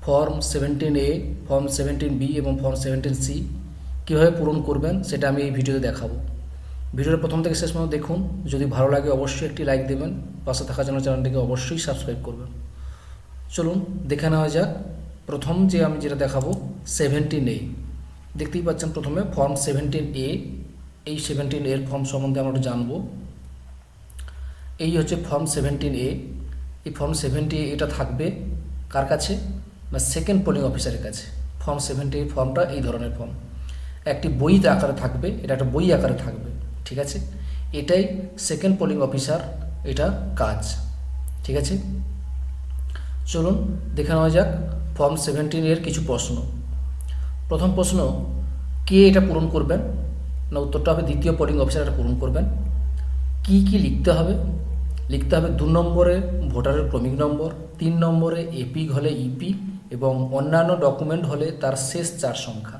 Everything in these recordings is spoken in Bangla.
ফর্ম 17A, ফর্ম 17B এবং ফর্ম 17C কীভাবে পূরণ করবেন সেটা আমি এই ভিডিওতে দেখাবো। ভিডিওর প্রথম থেকে শেষ পর্যন্ত দেখুন। যদি ভালো লাগে অবশ্যই একটি লাইক দেবেন, পাশে থাকা জন্য চ্যানেলটিকে অবশ্যই সাবস্ক্রাইব করবেন। চলুন দেখে নেওয়া যাক। প্রথম যে আমি যেটা দেখাবো 17A, দেখতেই পাচ্ছেন প্রথমে ফর্ম 17A। এই 17A এর ফর্ম সম্বন্ধে আমরা একটু জানবো। এই হচ্ছে ফর্ম 17A। এই ফর্ম 17A এটা থাকবে কার কাছে? না সেকেন্ড পোলিং অফিসারের কাছে। ফর্ম 17A ফর্মটা এই ধরনের ফর্ম একটি বই আকারে থাকবে, এটা একটা বই আকারে থাকবে, ঠিক আছে। এটাই সেকেন্ড পোলিং অফিসার এটা কাজ, ঠিক আছে। চলুন দেখে নেওয়া যাক ফর্ম 17 এর কিছু প্রশ্ন। প্রথম প্রশ্ন, কে এটা পূরণ করবেন? না উত্তরটা হবে দ্বিতীয় পোলিং অফিসার এটা পূরণ করবেন। কি কি লিখতে হবে? লিখতে হবে 2 নম্বরে ভোটারের ক্রমিক নম্বর, 3 নম্বরে এপিক হলে ইপি এবং অন্যান্য ডকুমেন্ট হলে তার শেষ 4 সংখ্যা।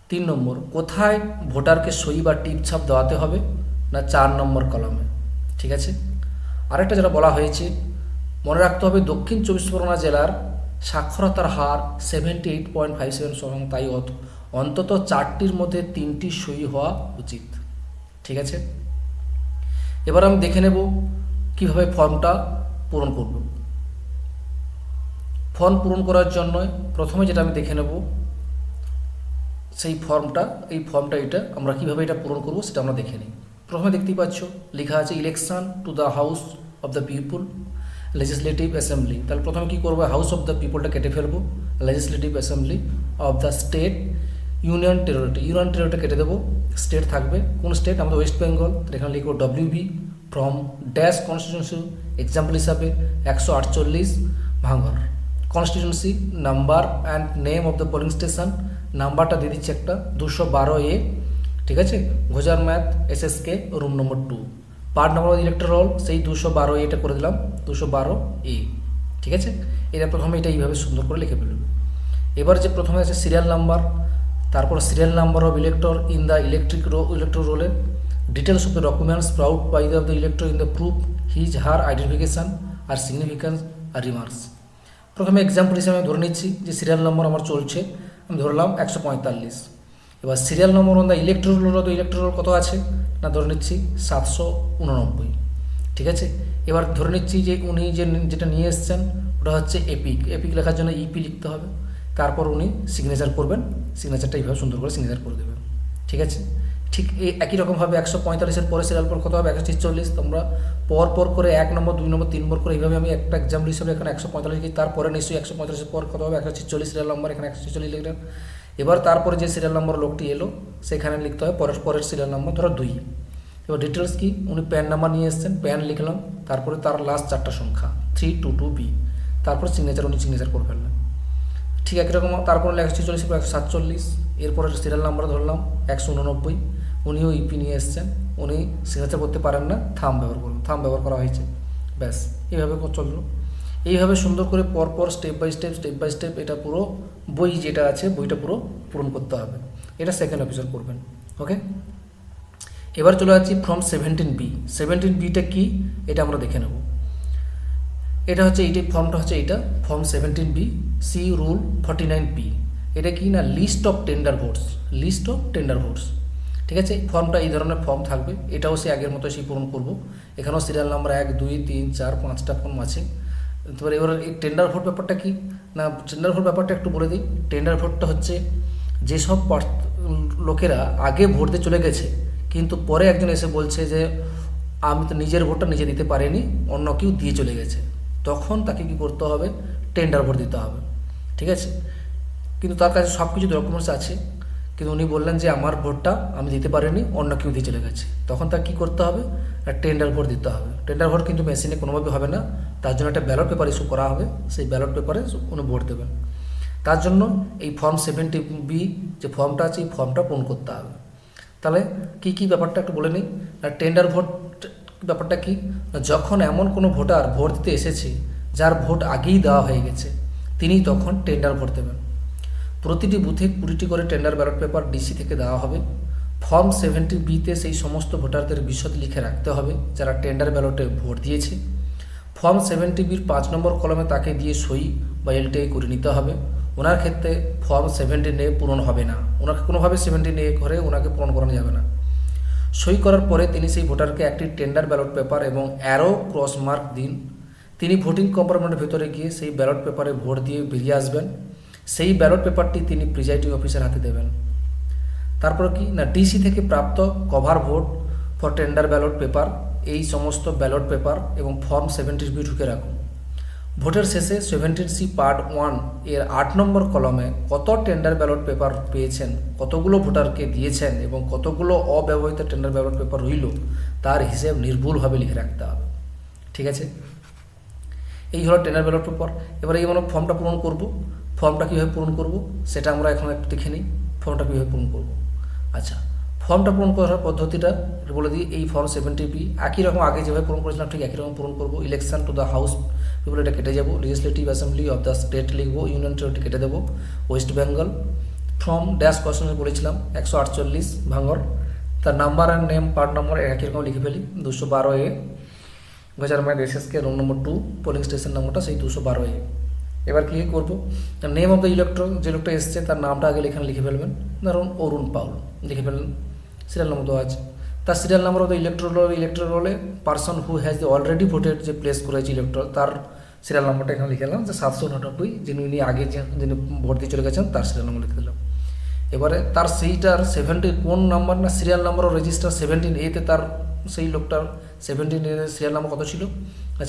3 নম্বর, কোথায় ভোটারকে সই বা টিপ ছাপ দেওয়াতে হবে? না 4 নম্বর কলামে, ঠিক আছে। আরেকটা যেটা বলা হয়েছে, মনে রাখতে হবে দক্ষিণ 24 পরগনা জেলার সাক্ষরতার হার 78.57%, তাই অন্তত 4টির মধ্যে 3টি সই হওয়া উচিত, ঠিক আছে। এবার আমি দেখে নেব কিভাবে ফর্মটা পূরণ করব। ফর্ম পূরণ করার জন্য প্রথমে যেটা আমি দেখে নেব সেই ফর্মটা, এই ফর্মটা এটা আমরা কিভাবে এটা পূরণ করব সেটা আমরা দেখে নিই। প্রথমে দেখতেই পাচ্ছ লেখা আছে election to the house of the people legislative assembly. তাহলে প্রথমে কী করবো? হাউস অফ দ্য পিপলটা কেটে ফেলবো, legislative assembly of the state union territory, union territory কেটে দেবো। স্টেট থাকবে কোন স্টেট? আমাদের ওয়েস্ট বেঙ্গল। তাহলে এখানে লিখবো WB from dash constituency, example হিসাবে 148 Bhangar. Constituency number and name of the polling station, নাম্বারটা দিয়ে দিচ্ছে একটা 212A, ঠিক আছে। ঘোজার ম্যাথ SSK room number 2। Part number elector roll সেই 212A এটা করে দিলাম 212A, ঠিক আছে। এটা প্রথমে এটা এইভাবে সুন্দর করে লিখে ফেলবে। এবার যে প্রথমে আছে সিরিয়াল নাম্বার, তারপর serial number of elector in the electro রোলে, details of the documents provided by the elector in the proof his her identification আর সিগনিফিক্যান্স আর রিমার্কস। প্রথমে এক্সাম্পল হিসেবে আমি ধরে নিচ্ছি যে সিরিয়াল নম্বর আমার চলছে, আমি ধরলাম 145। এবার serial number on the electro roll কত আছে? না ধরে নিচ্ছি 789, ঠিক আছে। এবার ধরে নিচ্ছি যে উনি যেটা নিয়ে এসছেন ওটা হচ্ছে এপিক। এপিক লেখার জন্য ইপি লিখতে হবে, তারপর উনি সিগনেচার করবেন, সিগনেচারটা এইভাবে সুন্দর করে সিগনেচার করে দেবেন, ঠিক আছে। ঠিক এই একই রকমভাবে 145-এর পরে সিরিয়াল পর কত হবে? 146। তোমরা পর করে 1 নম্বর 2 নম্বর 3 নম্বর করে এইভাবে আমি একটা এক্সাম্পল হিসেবে এখানে 145 লিখি, তারপরে নিশ্চয়ই 145-এর পর কত হবে? 146 সিরিয়াল নম্বর, এখানে 146 লিখলেন। এবার তারপরে যে সিরিয়াল নম্বর লোকটি এলো সেখানে লিখতে হবে পরের সিরিয়াল নম্বর, ধরো 2। এবার ডিটেলস কি? উনি প্যান নাম্বার নিয়ে এসছেন, প্যান লিখলাম, তারপরে তার লাস্ট 4টা সংখ্যা 322B, তারপর সিগনেচার, উনি সিগনেচার করে ফেললেন। ঠিক একই রকম তারপরে 146 147, এরপরে সিরিয়াল নাম্বার ধরলাম 189, উনিও ইপি নিয়ে এসছেন, উনি সিগনেচার করতে পারেন না, থাম ব্যবহার করুন, থাম ব্যবহার করা হয়েছে, ব্যাস এইভাবে চললো। এইভাবে সুন্দর করে পরপর স্টেপ বাই স্টেপ এটা পুরো বই যেটা আছে বইটা পুরো পূরণ করতে হবে। এটা সেকেন্ড অফিসার করবেন, ওকে। এবার চলে যাচ্ছি ফর্ম 17B। 17Bটা কি এটা আমরা দেখে নেব। এটা হচ্ছে এইটা, ফর্মটা হচ্ছে এইটা form 17B C rule 49P। এটা কি না list of tender votes, list of tender votes, ঠিক আছে। ফর্মটা এই ধরনের ফর্ম থাকবে, এটাও সে আগের মতো সেই পূরণ করব। এখানেও সিরিয়াল নাম্বার 1 2 3 4 5টা ফর্ম আছে। এবার এই টেন্ডার ভোট ব্যাপারটা কি না, টেন্ডার ভোট ব্যাপারটা একটু বলে দিই। টেন্ডার ভোটটা হচ্ছে যেসব লোকেরা আগে ভোট দিয়ে চলে গেছে কিন্তু পরে একজন এসে বলছে যে আমি তো নিজের ভোটটা নিজে দিতে পারিনি, অন্য কেউ দিয়ে চলে গেছে, তখন তাকে কি করতে হবে? টেন্ডার ভোট দিতে হবে, ঠিক আছে। কিন্তু তার কাছে সব কিছু ডকুমেন্টস আছে, কিন্তু উনি বললেন যে আমার ভোটটা আমি দিতে পারিনি, অন্য কেউ দিয়ে চলে গেছে, তখন তাকে কী করতে হবে? টেন্ডার ভোট দিতে হবে। টেন্ডার ভোট কিন্তু মেশিনে কোনোভাবে হবে না, তার জন্য একটা ব্যালট পেপার ইস্যু করা হবে, সেই ব্যালট পেপারে উনি ভোট দেবেন। তার জন্য এই ফর্ম 17B যে ফর্মটা আছে এই ফর্মটা পূরণ করতে হবে। তাহলে কী ব্যাপারটা একটু বলে নিই। টেন্ডার ভোট ব্যাপারটা কি? যখন এমন কোনো ভোটার ভোট দিতে এসেছে যার ভোট আগেই দেওয়া হয়ে গেছে, তিনি তখন টেন্ডার ভোট দেবেন। প্রতিটি বুথে 20টি করে টেন্ডার ব্যালট পেপার ডিসি থেকে দেওয়া হবে। ফর্ম 17Bতে সেই সমস্ত ভোটারদের বিশদ লিখে রাখতে হবে যারা টেন্ডার ব্যালটে ভোট দিয়েছে। ফর্ম 70Bর 5 নম্বর কলমে তাকে দিয়ে সই বা LTI করে নিতে হবে। ওনার ক্ষেত্রে ফর্ম 17A পূরণ হবে না, ওনাকে কোনোভাবে 17A করে ওনাকে পূরণ করানো যাবে না। সই করার পরে তিনি সেই ভোটারকে একটি টেন্ডার ব্যালট পেপার এবং অ্যারো ক্রস মার্ক দিন। তিনি ভোটিং কম্পার্টমেন্টের ভেতরে গিয়ে সেই ব্যালট পেপারে ভোট দিয়ে বেরিয়ে আসবেন। সেই ব্যালট পেপারটি তিনি প্রিজাইডিং অফিসার হাতে দেবেন। তারপর কি না, DC থেকে প্রাপ্ত cover vote for tender ballot paper, এই সমস্ত ব্যালট পেপার এবং ফর্ম 17B ঢুকে রাখুন। ভোটের শেষে 17C পার্ট 1 এর 8 নম্বর কলমে কত টেন্ডার ব্যালট পেপার পেয়েছেন, কতগুলো ভোটারকে দিয়েছেন এবং কতগুলো অব্যবহৃত টেন্ডার ব্যালট পেপার রইল, তার হিসেব নির্ভুলভাবে লিখে রাখতে হবে। ঠিক আছে, এই হলো টেন্ডার ব্যালট পেপার। এবার এই আমরা ফর্মটা পূরণ করব। ফর্মটা কীভাবে পূরণ করব সেটা আমরা এখন একটু দেখে নিই, ফর্মটা কীভাবে পূরণ করব। আচ্ছা, ফর্মটা পূরণ করার পদ্ধতিটা বলে দিই। এই ফর্ম 70B একই রকম আগে যেভাবে পূরণ করেছিলাম ঠিক একই রকম পূরণ করব। Election to the house people এটা কেটে যাব, legislative assembly of the state লিখবো, ইউনিয়ন টেরিটরি কেটে দেবো, West Bengal from dash question বলেছিলাম 148 ভাঙর, তার number and name part number একই রকম লিখে ফেলি 212A, গজারমাইদ SSK roll number 2, polling station নম্বরটা সেই 212A। এবার কী করবো, নেম অফ দ্য ইলেক্টর, যে লোকটা এসছে তার নামটা আগে এখানে লিখে ফেলবেন। ধরুন অরুণ পাউল লিখে ফেললেন, সিরিয়াল নম্বর দেওয়া আছে। তার serial number of the elector রোলে person who has the already voted, যে প্লেস করেছে ইলেক্টর, তার সিরিয়াল নাম্বারটা এখানে লিখে এলাম যে 799, যিনি আগে যিনি ভোট দিয়ে চলে গেছেন তার সিরিয়াল নাম্বার লিখে দিলাম। এবারে তার সেইটার 70 কোন নাম্বার না সিরিয়াল নাম্বার ও রেজিস্টার 17A-তে তার সেই লোকটার 17A সিরিয়াল নাম্বার কত ছিল,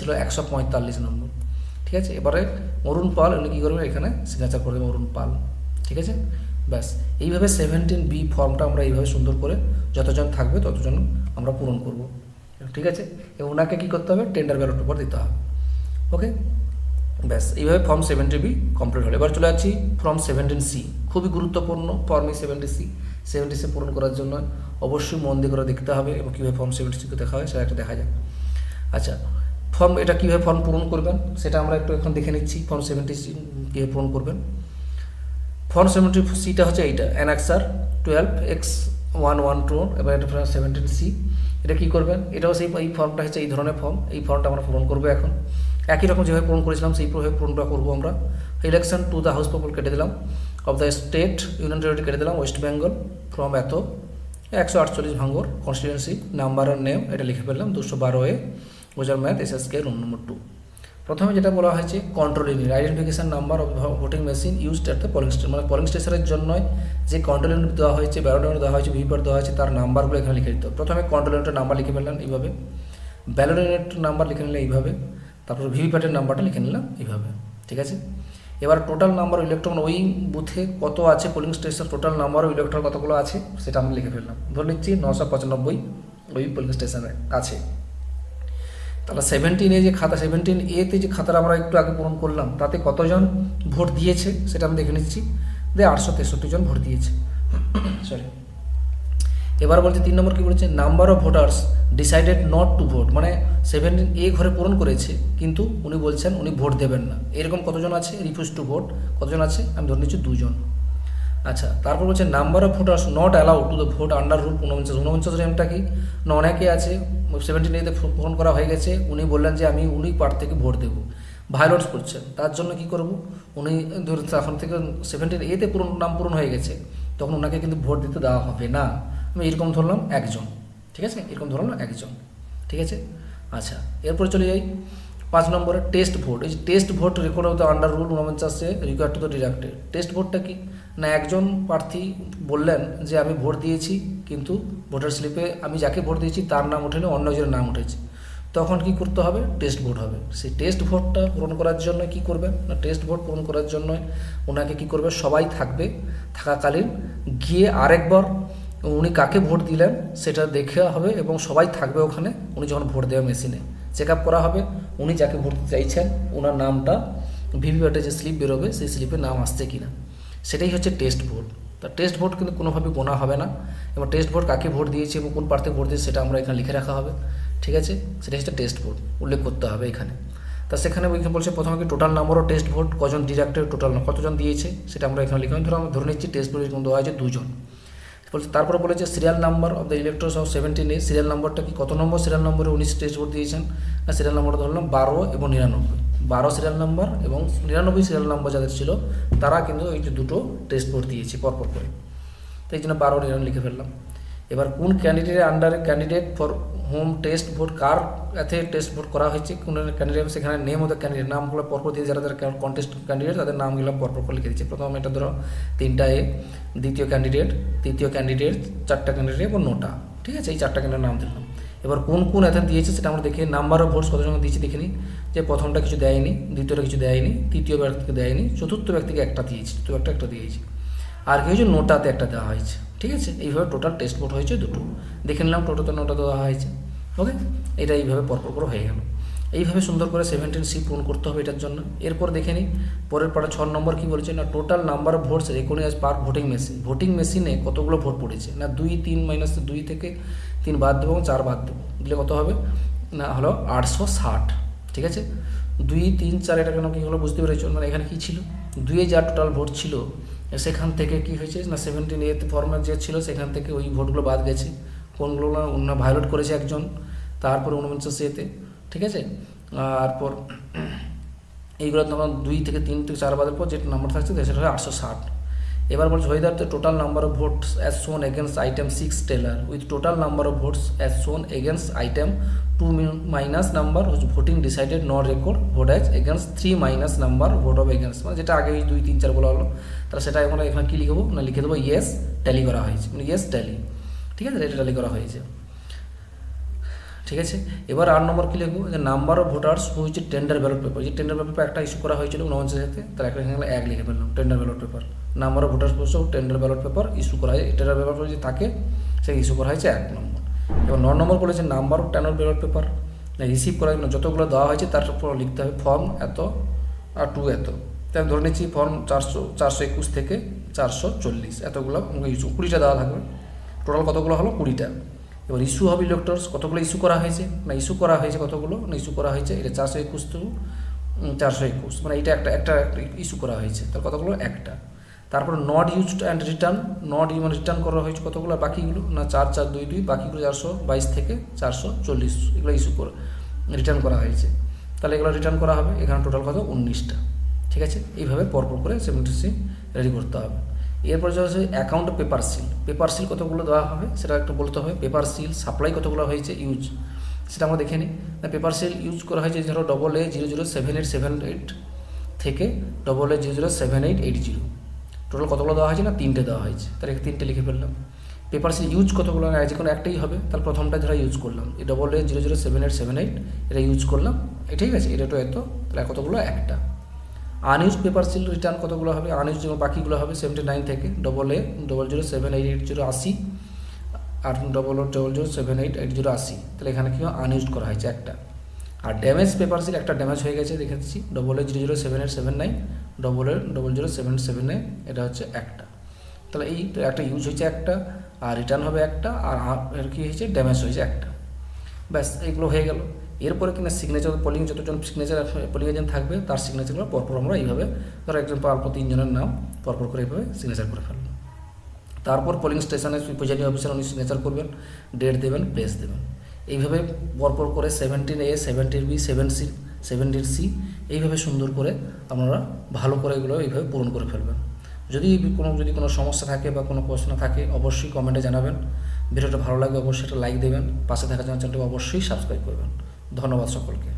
ছিল 145 নম্বর। ঠিক আছে, এবারে অরুণ পাল উনি কী করবেন, এখানে সিগনেচার করে দেবেন অরুণ পাল। ঠিক আছে, ব্যাস এইভাবে 17B ফর্মটা আমরা এইভাবে সুন্দর করে যতজন থাকবে ততজন আমরা পূরণ করব। ঠিক আছে, এবং ওনাকে কী করতে হবে, টেন্ডার ব্যালট পেপার দিতে হবে। ওকে, ব্যাস এইভাবে ফর্ম 70B কমপ্লিট হলো। এবার চলে যাচ্ছি ফর্ম 17C, খুবই গুরুত্বপূর্ণ ফর্ম এই 70C পূরণ করার জন্য অবশ্যই মন দিয়ে করে দেখতে হবে এবং কীভাবে ফর্ম 70C দেখা হয় সেটা একটা দেখা যাক। আচ্ছা, ফর্ম এটা কীভাবে ফর্ম পূরণ করবেন সেটা আমরা একটু এখন দেখে নিচ্ছি। ফর্ম 70C কীভাবে পূরণ করবেন। ফর্ম 70Cটা হচ্ছে এইটা, অ্যানেক্সার 12X112, এবার এটা 17C। এটা কী করবেন, এটাও সেই এই ফর্মটা হচ্ছে এই ধরনের ফর্ম, এই ফর্মটা আমরা পূরণ করবো এখন একই রকম যেভাবে পূরণ করেছিলাম সেইভাবে পূরণটা করবো আমরা। Election to the house people কেটে দিলাম, of the state union territory কেটে দিলাম, ওয়েস্ট বেঙ্গল ফ্রম এত 148 ভাঙর, কনস্টিটিউয়েন্সি নাম্বার আর নেম এটা লিখে ফেললাম 212A, গজারমাইদ SSK রুম নম্বর 2। প্রথমে যেটা বলা হয়েছে control unit, identification number of voting machine used at the polling station, মানে পোলিং স্টেশনের জন্য যে কন্ট্রোল ইউনিট দেওয়া হয়েছে, ব্যালট ইউনিট দেওয়া হয়েছে, ভিভিপ্যাট দেওয়া হয়েছে, তার নাম্বারগুলো এখানে লিখে দিতে হবে। প্রথমে কন্ট্রোল ইউনিটের নাম্বার লিখে ফেললাম এইভাবে, ব্যালট ইউনিটের নাম্বার লিখে নিলে এইভাবে, তারপর ভিভিপ্যাটের নাম্বারটা লিখে নিলাম এইভাবে। ঠিক আছে, এবার টোটাল নাম্বার ইলেকট্রন ওই বুথে কত আছে, polling station total number electron কতগুলো আছে সেটা আমরা লিখে ফেললাম। ধরে নিচ্ছি 995 ওই পোলিং স্টেশনে আছে। তাহলে 17A যে খাতা, 17A-তে যে খাতাটা আমরা একটু আগে পূরণ করলাম তাতে কতজন ভোট দিয়েছে সেটা আমি দেখে নিচ্ছি, 863 জন ভোট দিয়েছে। সরি, এবার বলছে 3 নম্বর কী বলেছে, number of voters decided not to vote, মানে 17A ঘরে পূরণ করেছে কিন্তু উনি বলছেন উনি ভোট দেবেন না, এরকম কতজন আছে, রিফিউজ টু ভোট কতজন আছে, আমি ধরে নিচ্ছি 2 জন। আচ্ছা, তারপর বলছে number of voters not allowed to the vote under rule 49 রেমটা কি না, অনেকে আছে 17A-তে পূরণ করা হয়ে গেছে, উনি বললেন যে আমি উনি পার্ট থেকে ভোট দেবো, ভায়োলেট করছেন, তার জন্য কি করব, উনি ধরুন এখন থেকে 17A-তে নাম পূরণ হয়ে গেছে, তখন ওনাকে কিন্তু ভোট দিতে দেওয়া হবে না। আমি এরকম ধরলাম একজন, ঠিক আছে, এরকম ধরলাম একজন। ঠিক আছে, আচ্ছা এরপর চলে যাই 5 নম্বরে টেস্ট ভোট। এই যে test vote record of the under rule 49 required to the deducted. Test ভোটটা কি না, একজন প্রার্থী বললেন যে আমি ভোট দিয়েছি কিন্তু ভোটার স্লিপে আমি যাকে ভোট দিয়েছি তার নাম ওঠেনি, অন্য একজনের নাম উঠেছে, তখন কি করতে হবে, টেস্ট ভোট হবে। সেই টেস্ট ভোটটা পূরণ করার জন্য কি করবেন না, টেস্ট ভোট পূরণ করার জন্য ওনাকে কি করবে, সবাই থাকবে, থাকাকালীন গিয়ে আরেকবার উনি কাকে ভোট দিলেন সেটা দেখা হবে এবং সবাই থাকবে ওখানে, উনি যখন ভোট দেওয়া মেশিনে চেক আপ করা হবে উনি যাকে ভোট দিতে চাইছেন ওনার নামটা ভিভিপ্যাটে যে স্লিপ বেরোবে সেই স্লিপে নাম আসছে কিনা, সেটাই হচ্ছে টেস্ট ভোট। তা টেস্ট ভোট কিন্তু কোনোভাবে গোনা হবে না, এবং টেস্ট ভোট কাকে ভোট দিয়েছে এবং কোন প্রার্থী ভোট দিয়েছে সেটা আমরা এখানে লিখে রাখা হবে। ঠিক আছে, সেটা হচ্ছে টেস্ট ভোট উল্লেখ করতে হবে এখানে। তা সেখানে বলছে প্রথমে কি টোটাল নাম্বার ও টেস্ট ভোট কজন ডিডাক্টেড, টোটাল কতজন দিয়েছে সেটা আমরা এখানে লিখে ধরো আমরা ধরে নিচ্ছি টেস্ট ভোট এরকম দেওয়া হয়েছে 2 জন। বলছে তারপরে বলেছে serial number of the electors of 17A, serial নাম্বারটা কি কত নম্বর সিরিয়াল নম্বরে উনি টেস্ট ভোট দিয়েছেন না, সিরিয়াল নাম্বারটা ধরলাম 12 এবং 99, 12 সিরিয়াল নাম্বার এবং 99 সিরিয়াল নাম্বার যাদের ছিল তারা কিন্তু এই যে দুটো টেস্ট ভোট দিয়েছে পরপর করে, তো এই জন্য 12 নিরান লিখে ফেললাম। এবার কোন ক্যান্ডিডেটের আন্ডারে candidate for home test vote, কার এতে টেস্ট ভোট করা হয়েছে, কোন ক্যান্ডিডেট, সেখানে নেম অফ দ্য ক্যান্ডিডেট, নামগুলো পরপর দিয়ে যারা যারা কন্টেস্ট ক্যান্ডিডেট তাদের নামগুলো পরপর করে লিখে দিচ্ছে। প্রথম এটা ধরো 3টা এ, দ্বিতীয় ক্যান্ডিডেট, তৃতীয় ক্যান্ডিডেট, 4টা ক্যান্ডিডেট এবং 9টা, ঠিক আছে, এই 4টা ক্যান্ডিডেট নাম দিলাম। এবার কোন কোন এতে দিয়েছে সেটা আমরা দেখি, নাম্বার অফ ভোটস কতজন দিয়েছে দেখে নিই, যে প্রথমটা কিছু দেয়নি, দ্বিতীয়টা কিছু দেয়নি, তৃতীয় ব্যক্তিকে দেয়নি, চতুর্থ ব্যক্তিকে একটা দিয়েছে, তো একটা দিয়েছে, আর কি হয়েছে 9টাতে একটা দেওয়া হয়েছে, ঠিক আছে। এইভাবে টোটাল টেস্ট ভোট হয়েছে 2টো, দেখে নিলাম টোটোতে 9টা দেওয়া হয়েছে, ওকে। এটা এইভাবে পরপর করে হয়ে গেল। এইভাবে সুন্দর করে 17C পূরণ করতে হবে এটার জন্য। এরপর দেখে নিই পরের পাড়া 6 নম্বর কী বলেছে না, total number of votes recognised per voting machine, voting মেশিনে কতগুলো ভোট পড়েছে না, 2, 3 মাইনাস 2 থেকে 3 বাদ দেবো এবং 4 বাদ দেবো, দিলে কত হবে না হলো 860, ঠিক আছে। 2, 3, 4 এটা কেন কী হলো বুঝতে পেরেছ, মানে এখানে কী ছিল, 2-এ যা টোটাল ভোট ছিল সেখান থেকে কি হয়েছে না 17A ফর্মের যে ছিল সেখান থেকে ওই ভোটগুলো বাদ গেছে, কোনগুলো না ভায়োলেট করেছে একজন, তারপরে 49A, ঠিক আছে। তারপর এইগুলো তখন 2 থেকে 3 থেকে 4 বাদের পর যে নাম্বার থাকছে সেটা হয় 860। এবার বলছে হয়ে the total number of votes as shown against item 6 teller with total number of votes as shown against item 2 minus number voting decided not record vote as against 3 minus number vote of against, মানে যেটা আগে 2, 3, 4 বলা হলো, তাহলে সেটা আমরা এখানে কী লিখবো না লিখে দেবো ইয়েস ট্যালি করা হয়েছে, মানে ইয়েস ট্যালি, ঠিক আছে, এটা ট্যালি করা হয়েছে, ঠিক আছে। এবার 8 নম্বর কী লিখবো, যে নাম্বার অফ ভোটার্স হচ্ছে টেন্ডার ব্যালট পেপার, যে টেন্ডার ব্যালট পেপার একটা ইস্যু করা হয়েছিল 49-এতে, তার একটা এখানে 1 লিখে ফেললাম, tender ballot paper, number of voters বসে টেন্ডার ব্যালট পেপার ইস্যু করা হয়, টেন্ডার ব্যালট পেপার যদি থাকে সে ইস্যু করা হয়েছে 1 নম্বর। এবার 9 নম্বর বলেছে number of tender ballot paper receive করা যতগুলো দেওয়া হয়েছে তার উপর লিখতে হবে ফর্ম এত আর 2 এত, তাই ধরে নিচ্ছি ফর্ম 421 থেকে 440 এতগুলো ইস্যু, 20টা দেওয়া থাকবে, টোটাল কতগুলো হলো 20টা। এবার ইস্যু হবে ইলেক্টরস, কতগুলো ইস্যু করা হয়েছে না ইস্যু করা হয়েছে কতগুলো না ইস্যু করা হয়েছে এটা 421 to 421, মানে এটা একটা ইস্যু করা হয়েছে, তার কতগুলো একটা। তারপর not used and return, not মানে রিটার্ন করা হয়েছে কতগুলো বাকিগুলো না 4,422, বাকিগুলো 422 থেকে 440 এগুলো ইস্যু করে রিটার্ন করা হয়েছে, তাহলে এগুলো রিটার্ন করা হবে, এখানে টোটাল কত 19টা, ঠিক আছে। এইভাবে পরপর করে 17C রেডি করতে হবে। এরপর যে হচ্ছে account paper seal, paper seal কতগুলো দেওয়া হবে সেটা একটু বলতে হবে, পেপার সিল সাপ্লাই কতগুলো হয়েছে ইউজ সেটা আমরা দেখে নিই। পেপার সিল ইউজ করা হয়েছে ধরো AA007878 থেকে AA007880, টোটাল কতগুলো দেওয়া হয়েছে না 3টে দেওয়া হয়েছে, তাহলে 3টে লিখে ফেললাম। পেপার সিল ইউজ কতগুলো না যে কোনো একটাই হবে, তাহলে প্রথমটা ধরো ইউজ করলাম এই AA007878 এটা ইউজ করলাম, ঠিক আছে, এটা তো এত, তাহলে কতগুলো একটা। আনইউজ পেপার সিল রিটার্ন কতগুলো হবে, আনইউজ যেমন বাকিগুলো হবে 79 থেকে AA007880 80 আর AA007880 তাহলে এখানে কি আনইউজ করা হয়েছে একটা। আর ড্যামেজ পেপার সিল একটা ড্যামেজ হয়ে গেছে দেখে দিচ্ছি AA007879 AA007879 এটা হচ্ছে একটা, তাহলে এই একটা ইউজ হয়েছে একটা, আর রিটার্ন হবে একটা, আর কি হয়েছে ড্যামেজ হয়েছে একটা, ব্যাস এইগুলো হয়ে গেল। এরপরে কিনা সিগনেচার পোলিং যতজন সিগনেচার পোলিং এজেন্ট থাকবে তার সিগনেচারগুলো পরপর আমরা এইভাবে ধরো একজন অল্প 3 জনের নাম পরপর করে এইভাবে সিগনেচার করে ফেললাম। তারপর পোলিং স্টেশনে প্রিজাইডিং অফিসার উনি সিগনেচার করবেন, ডেট দেবেন, প্লেস দেবেন, এইভাবে পরপর করে 17A 17B 17C এইভাবে সুন্দর করে আপনারা ভালো করে এগুলো এইভাবে পূরণ করে ফেলবেন। যদি কোনো সমস্যা থাকে বা কোনো প্রশ্ন থাকে অবশ্যই কমেন্টে জানাবেন। ভিডিওটা ভালো লাগলে অবশ্যই একটা লাইক দেবেন, পাশে থাকা চ্যানেলটাকে অবশ্যই সাবস্ক্রাইব করবেন। ধন্যবাদ সকলকে।